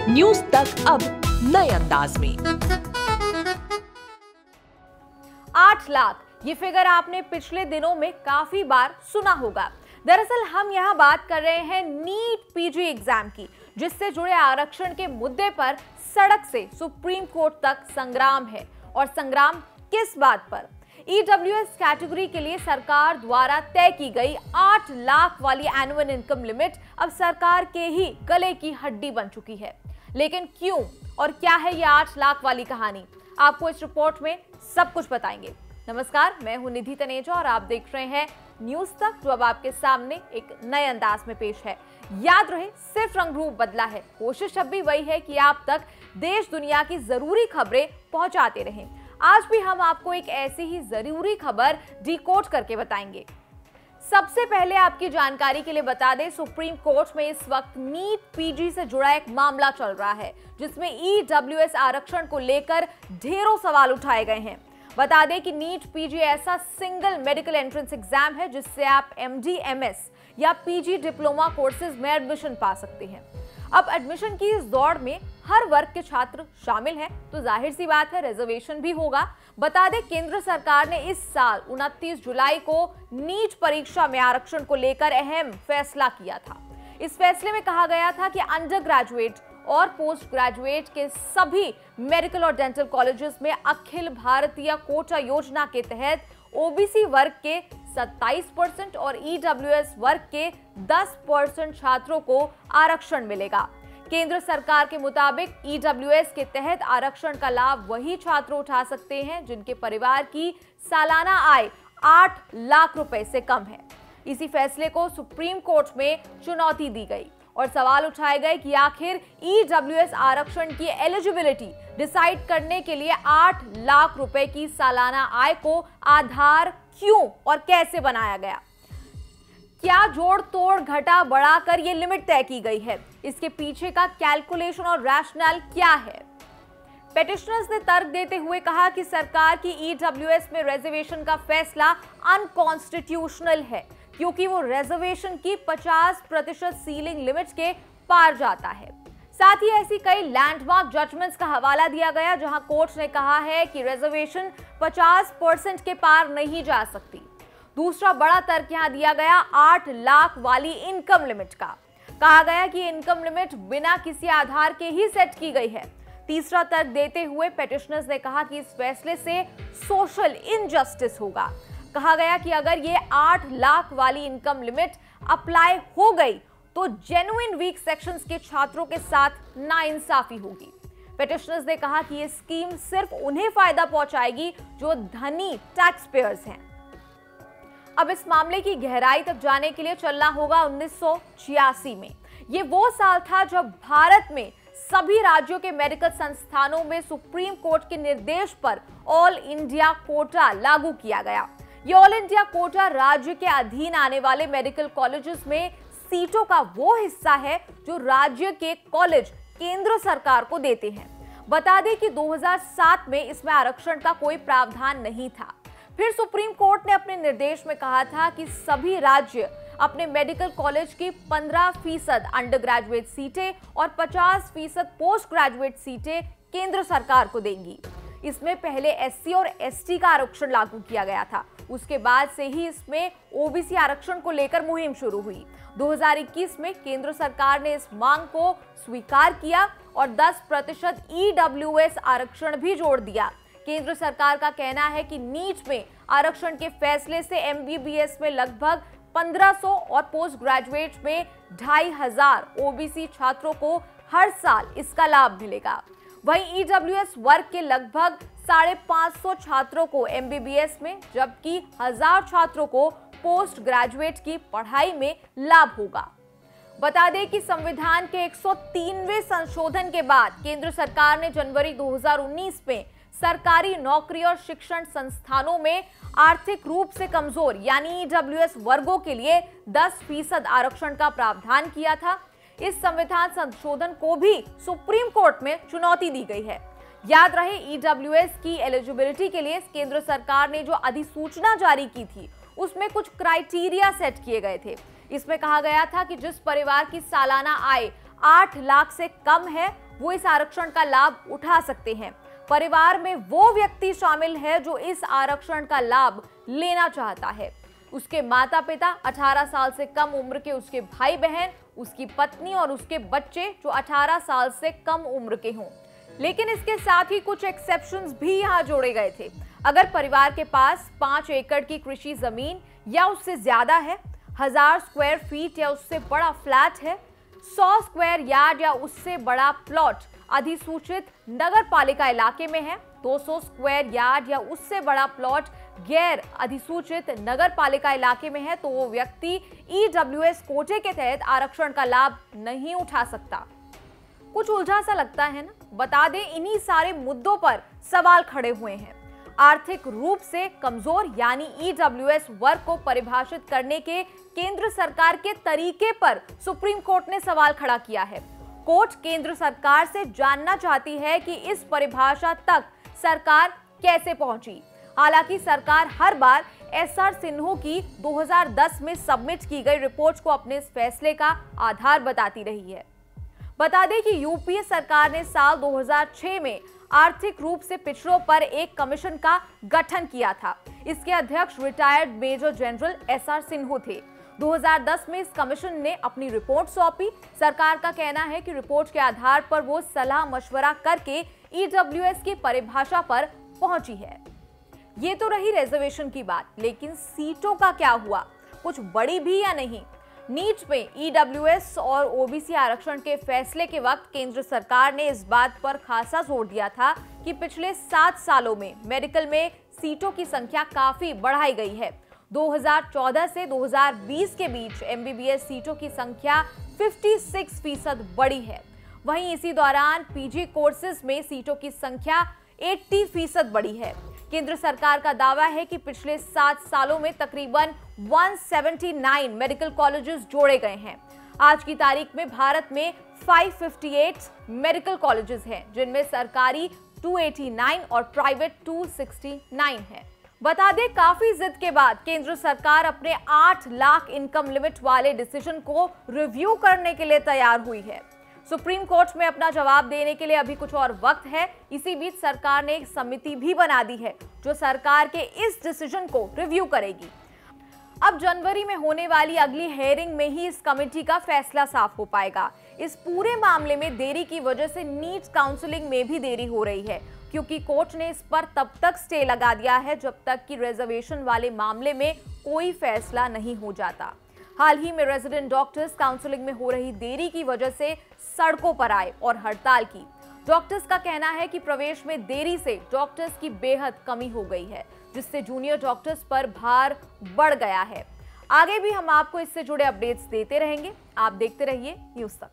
News तक अब नए अंदाज में। 8 लाख, ये फिगर आपने पिछले दिनों में काफी बार सुना होगा। दरअसल हम यहाँ बात कर रहे हैं नीट पीजी एग्जाम की, जिससे जुड़े आरक्षण के मुद्दे पर सड़क से सुप्रीम कोर्ट तक संग्राम है। और संग्राम किस बात पर? ईडब्ल्यूएस कैटेगरी के लिए सरकार द्वारा तय की गई 8 लाख वाली एनुअल इनकम लिमिट अब सरकार के ही गले की हड्डी बन चुकी है। लेकिन क्यों और क्या है ये 8 लाख वाली कहानी, आपको इस रिपोर्ट में सब कुछ बताएंगे। नमस्कार, मैं हूं निधि तनेजा और आप देख रहे हैं न्यूज तक, जो अब आपके सामने एक नए अंदाज में पेश है। याद रहे, सिर्फ रंग रूप बदला है, कोशिश अब भी वही है कि आप तक देश दुनिया की जरूरी खबरें पहुंचाते रहें। आज भी हम आपको एक ऐसी ही जरूरी खबर डिकोड करके बताएंगे। सबसे पहले आपकी जानकारी के लिए बता दें, सुप्रीम कोर्ट में इस वक्त नीट पीजी से जुड़ा एक मामला चल रहा है, जिसमें ईडब्ल्यूएस आरक्षण को लेकर ढेरों सवाल उठाए गए हैं। बता दें कि नीट पीजी ऐसा सिंगल मेडिकल एंट्रेंस एग्जाम है जिससे आप एमडी, एमएस या पीजी डिप्लोमा कोर्सेज में एडमिशन पा सकते हैं। अब एडमिशन की इस दौड़ में हर वर्ग के छात्र शामिल हैं, तो जाहिर सी बात है रिजर्वेशन भी होगा। बता दें, केंद्र सरकार ने इस साल 29 जुलाई को नीट परीक्षा में आरक्षण को लेकर अहम फैसला किया था। इस फैसले में कहा गया था कि अंडर ग्रेजुएट और पोस्ट ग्रेजुएट के सभी मेडिकल और डेंटल कॉलेजेस में अखिल भारतीय कोटा योजना के तहत ओबीसी वर्ग के 27% और ईडब्ल्यूएस वर्ग के 10% छात्रों को आरक्षण मिलेगा। केंद्र सरकार के मुताबिक ईडब्ल्यूएस के तहत आरक्षण का लाभ वही छात्र उठा सकते हैं जिनके परिवार की सालाना आय 8 लाख रुपए से कम है। इसी फैसले को सुप्रीम कोर्ट में चुनौती दी गई और सवाल उठाए गए कि आखिर ईडब्ल्यूएस आरक्षण की एलिजिबिलिटी डिसाइड करने के लिए 8 लाख रुपए की सालाना आय को आधार क्यों और कैसे बनाया गया? क्या जोड़ तोड़ घटा बढ़ाकर ये लिमिट तय की गई है? इसके पीछे का कैलकुलेशन और रैशनल क्या है? पेटिशनर्स ने तर्क देते हुए कहा कि सरकार की ईडब्ल्यूएस में रिजर्वेशन का फैसला अनकॉन्स्टिट्यूशनल है, क्योंकि वो रिजर्वेशन की 50% सीलिंग लिमिट के पार जाता है। साथ ही ऐसी कई लैंडमार्क जजमेंट्स का हवाला दिया गया जहां कोर्ट ने कहा है कि रिजर्वेशन 50% के पार नहीं जा सकती। दूसरा बड़ा तर्क यहां दिया गया 8 लाख वाली इनकम लिमिट का। कहा गया कि इनकम लिमिट बिना किसी आधार के ही सेट की गई है। तीसरा तर्क देते हुए पेटिशनर्स ने कहा कि इस फैसले से सोशल इनजस्टिस होगा। कहा गया कि अगर ये 8 लाख वाली इनकम लिमिट अप्लाई हो गई तो जेन्युइन वीक सेक्शंस के छात्रों के साथ नाइंसाफी होगी। पेटिशनर्स ने कहा कि ये स्कीम सिर्फ उन्हें फायदा पहुंचाएगी जो धनी टैक्स पेयर्स हैं। अब इस मामले की गहराई तक जाने के लिए चलना होगा 1986 में। ये वो साल था जब भारत में सभी राज्यों के मेडिकल संस्थानों में सुप्रीम कोर्ट के निर्देश पर ऑल इंडिया कोटा लागू किया गया। ये ऑल इंडिया कोटा राज्य के अधीन आने वाले मेडिकल कॉलेजेस में सीटों का वो हिस्सा है जो राज्य के कॉलेज केंद्र सरकार को देते हैं। बता दें कि 2007 में इसमें आरक्षण का कोई प्रावधान नहीं था। फिर सुप्रीम कोर्ट ने अपने निर्देश में कहा था कि सभी राज्य अपने मेडिकल कॉलेज की 15% अंडर ग्रेजुएट सीटें और 50% पोस्ट ग्रेजुएट सीटें केंद्र सरकार को देंगी। इसमें पहले एससी और एसटी का आरक्षण लागू किया गया था। उसके बाद से ही इसमें ओबीसी आरक्षण को लेकर मुहिम शुरू हुई। 2021 में केंद्र सरकार ने इस मांग को स्वीकार किया और 10% ईडब्ल्यूएस आरक्षण भी जोड़ दिया। केंद्र सरकार का कहना है कि नीट में आरक्षण के फैसले से एमबीबीएस में लगभग 1500 और पोस्ट ग्रेजुएट में 2500 ओबीसी छात्रों को हर साल इसका लाभ मिलेगा। वहीं ईडब्ल्यूएस वर्ग के लगभग 550 छात्रों को एमबीबीएस में, जबकि 1000 छात्रों को पोस्ट ग्रेजुएट की पढ़ाई में लाभ होगा। बता दें कि संविधान के 103वें संशोधन के बाद केंद्र सरकार ने जनवरी 2019 में सरकारी नौकरी और शिक्षण संस्थानों में आर्थिक रूप से कमजोर यानी ईडब्ल्यूएस वर्गों के लिए 10% आरक्षण का प्रावधान किया था। इस संविधान संशोधन को भी सुप्रीम कोर्ट में चुनौती दी गई है। याद रहे, ईडब्ल्यूएस की एलिजिबिलिटी के लिए केंद्र सरकार ने जो अधिसूचना जारी की थी उसमें कुछ क्राइटेरिया सेट किए गए थे। इसमें कहा गया था कि जिस परिवार की सालाना आय 8 लाख से कम है वो इस आरक्षण का लाभ उठा सकते हैं। परिवार में वो व्यक्ति शामिल है जो इस आरक्षण का लाभ लेना चाहता है। उसके माता पिता, 18 साल से कम उम्र के उसके भाई बहन, उसकी पत्नी और उसके बच्चे जो 18 साल से कम उम्र के हों। लेकिन इसके साथ ही कुछ एक्सेप्शंस भी यहाँ जोड़े गए थे। अगर परिवार के पास 5 एकड़ की कृषि जमीन या उससे ज्यादा है, 1000 स्क्वायर फीट या उससे बड़ा फ्लैट है, 100 स्क्वायर यार्ड या उससे बड़ा प्लॉट अधिसूचित नगर पालिका इलाके में है, 200 स्क्वायर यार्ड या उससे बड़ा प्लॉट गैर अधिसूचित नगर पालिका इलाके में है, तो वो व्यक्ति ईडब्ल्यूएस कोटे के तहत आरक्षण का लाभ नहीं उठा सकता। कुछ उलझा सा लगता है ना? बता दें, इन्हीं सारे मुद्दों पर सवाल खड़े हुए हैं। आर्थिक रूप से कमजोर यानी ईडब्ल्यूएस वर्ग को परिभाषित करने के केंद्र सरकार के तरीके पर सुप्रीम कोर्ट ने सवाल खड़ा किया है। कोर्ट केंद्र सरकार से जानना चाहती है कि इस परिभाषा तक सरकार कैसे पहुंची। हालांकि सरकार हर बार एसआर सिन्हा की 2010 में सबमिट की गई रिपोर्ट को अपने इस फैसले का आधार बताती रही है। बता दें कि यूपीए सरकार ने साल 2006 में आर्थिक रूप से पिछड़ों पर एक कमीशन का गठन किया था। इसके अध्यक्ष retired major general SR Sinha थे। 2010 में इस कमीशन ने अपनी रिपोर्ट सौंपी। सरकार का कहना है कि रिपोर्ट के आधार पर वो सलाह मशवरा करके ईडब्ल्यूएस की परिभाषा पर पहुंची है। ये तो रही रिजर्वेशन की बात, लेकिन सीटों का क्या हुआ? कुछ बढ़ी भी या नहीं? नीट में ईडब्ल्यूएस और ओबीसी आरक्षण के फैसले के वक्त केंद्र सरकार ने इस बात पर खासा जोर दिया था कि पिछले 7 सालों में मेडिकल में सीटों की संख्या काफी बढ़ाई गई है। 2014 से 2020 के बीच एमबीबीएस सीटों की संख्या 56% बढ़ी है। वहीं इसी दौरान पीजी कोर्सेज में सीटों की संख्या 80% बढ़ी है। केंद्र सरकार का दावा है कि पिछले 7 सालों में तकरीबन 179 मेडिकल कॉलेजेस जोड़े गए हैं। आज की तारीख में भारत में 558 मेडिकल कॉलेजेस हैं, जिनमें सरकारी 289 और प्राइवेट 269 है। बता दें, काफी जिद के बाद केंद्र सरकार अपने 8 लाख इनकम लिमिट वाले डिसीजन को रिव्यू करने के लिए तैयार हुई है। सुप्रीम कोर्ट में अपना जवाब देने के लिए अभी कुछ और वक्त है। इसी बीच सरकार ने एक समिति भी बना दी है जो सरकार के इस डिसीजन को रिव्यू करेगी। अब जनवरी में होने वाली अगली हेयरिंग में ही इस कमेटी का फैसला साफ हो पाएगा। इस पूरे मामले में देरी की वजह से नीट काउंसलिंग में भी देरी हो रही है, क्योंकि कोर्ट ने इस पर तब तक स्टे लगा दिया है जब तक कि रिजर्वेशन वाले मामले में कोई फैसला नहीं हो जाता। हाल ही में रेजिडेंट डॉक्टर्स काउंसलिंग में हो रही देरी की वजह से सड़कों पर आए और हड़ताल की। डॉक्टर्स का कहना है कि प्रवेश में देरी से डॉक्टर्स की बेहद कमी हो गई है, जिससे जूनियर डॉक्टर्स पर भार बढ़ गया है। आगे भी हम आपको इससे जुड़े अपडेट्स देते रहेंगे। आप देखते रहिए न्यूज़ तक।